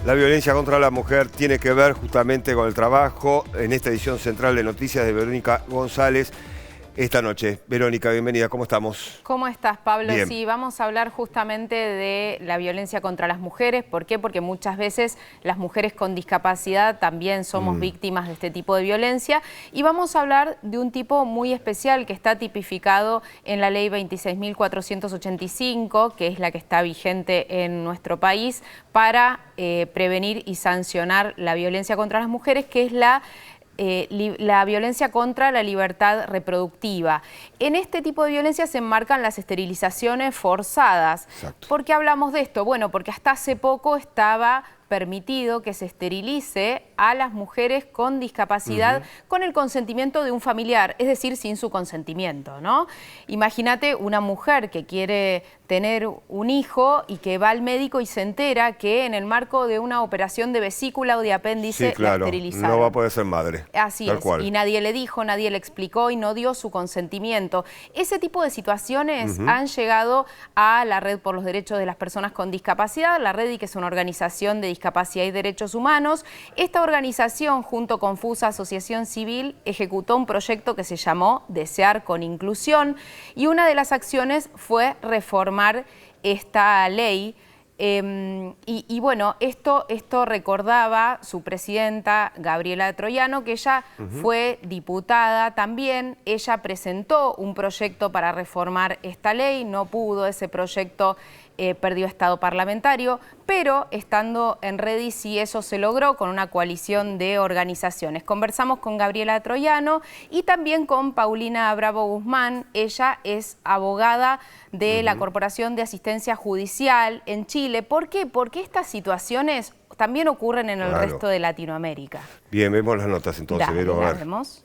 La violencia contra la mujer tiene que ver justamente con el trabajo en esta edición central de Noticias de Verónica González esta noche. Verónica, bienvenida, ¿cómo estamos? ¿Cómo estás, Pablo? Bien. Sí, vamos a hablar justamente de la violencia contra las mujeres. ¿Por qué? Porque muchas veces las mujeres con discapacidad también somos víctimas de este tipo de violencia. Y vamos a hablar de un tipo muy especial que está tipificado en la ley 26.485, que es la que está vigente en nuestro país para prevenir y sancionar la violencia contra las mujeres, que es la violencia contra la libertad reproductiva. En este tipo de violencia se enmarcan las esterilizaciones forzadas. Exacto. ¿Por qué hablamos de esto? Bueno, porque hasta hace poco estaba permitido que se esterilice a las mujeres con discapacidad con el consentimiento de un familiar, es decir, sin su consentimiento, ¿no? Imagínate una mujer que quiere tener un hijo y que va al médico y se entera que en el marco de una operación de vesícula o de apéndice Sí, claro, la esterilizaron. no va a poder ser madre. Así tal es, cual. Y nadie le dijo, nadie le explicó y no dio su consentimiento. Ese tipo de situaciones han llegado a la Red por los Derechos de las Personas con Discapacidad, la Red, que es una organización de discapacidad y derechos humanos. Esta organización, junto con FUSA Asociación Civil, ejecutó un proyecto que se llamó Desear con Inclusión, y una de las acciones fue reformar esta ley. Bueno, esto recordaba su presidenta, Gabriela Troiano, que ella fue diputada también. Ella presentó un proyecto para reformar esta ley, no pudo, ese proyecto perdió estado parlamentario, pero estando en Redi sí eso se logró con una coalición de organizaciones. Conversamos con Gabriela Troiano y también con Paulina Bravo Guzmán. Ella es abogada de la Corporación de Asistencia Judicial en Chile. ¿Por qué? Porque estas situaciones también ocurren en el resto de Latinoamérica. Bien, vemos las notas entonces, Dale, Vero, a ver. las vemos.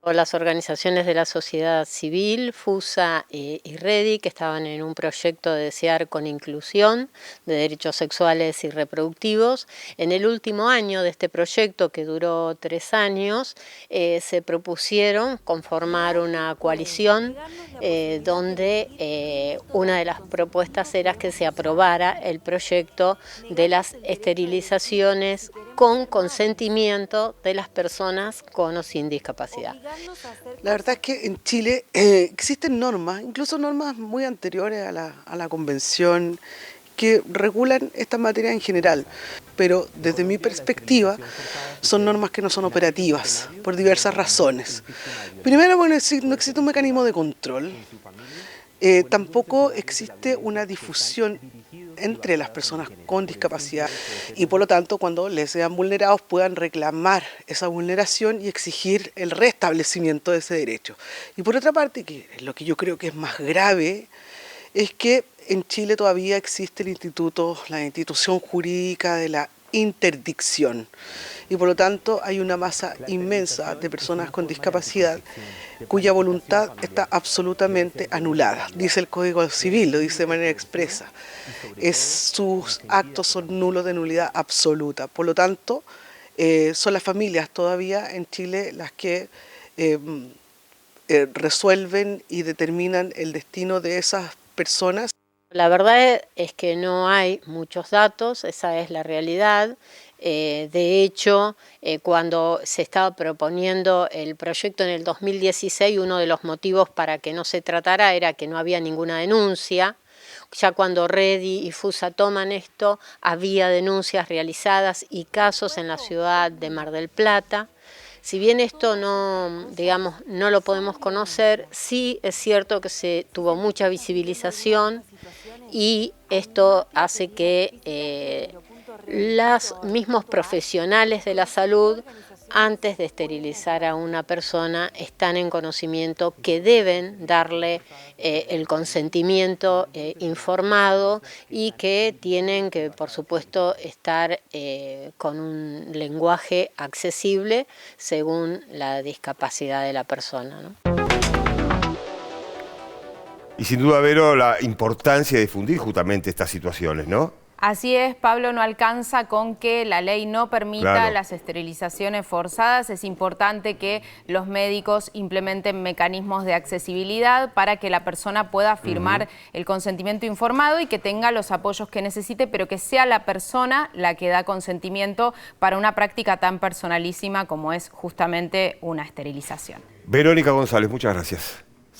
Las organizaciones de la sociedad civil, FUSA y Redi, que estaban en un proyecto de Desear con Inclusión de derechos sexuales y reproductivos. En el último año de este proyecto, que duró 3 años, se propusieron conformar una coalición donde una de las propuestas era que se aprobara el proyecto de las esterilizaciones con consentimiento de las personas con o sin discapacidad. La verdad es que en Chile existen normas, incluso normas muy anteriores a la Convención, que regulan esta materia en general, pero desde mi perspectiva son normas que no son operativas por diversas razones. Primero, bueno, no existe un mecanismo de control, tampoco existe una difusión entre las personas con discapacidad y por lo tanto cuando les sean vulnerados puedan reclamar esa vulneración y exigir el restablecimiento de ese derecho. Y por otra parte, que es lo que yo creo que es más grave, es que en Chile todavía existe la institución jurídica de la interdicción y por lo tanto hay una masa inmensa de personas con discapacidad cuya voluntad está absolutamente anulada. Dice el Código Civil, lo dice de manera expresa. Sus actos son nulos, de nulidad absoluta. Por lo tanto, son las familias todavía en Chile las que resuelven y determinan el destino de esas personas. La verdad es que no hay muchos datos, esa es la realidad. De hecho, cuando se estaba proponiendo el proyecto en el 2016, uno de los motivos para que no se tratara era que no había ninguna denuncia. Ya cuando Redi y FUSA toman esto, había denuncias realizadas y casos en la ciudad de Mar del Plata. Si bien esto no lo podemos conocer, sí es cierto que se tuvo mucha visibilización y esto hace que los mismos profesionales de la salud, antes de esterilizar a una persona, están en conocimiento que deben darle el consentimiento informado y que tienen que, por supuesto, estar con un lenguaje accesible según la discapacidad de la persona, ¿no? Y sin duda, Vero, la importancia de difundir justamente estas situaciones, ¿no? Así es, Pablo, no alcanza con que la ley no permita las esterilizaciones forzadas. Es importante que los médicos implementen mecanismos de accesibilidad para que la persona pueda firmar el consentimiento informado y que tenga los apoyos que necesite, pero que sea la persona la que da consentimiento para una práctica tan personalísima como es justamente una esterilización. Verónica González, muchas gracias.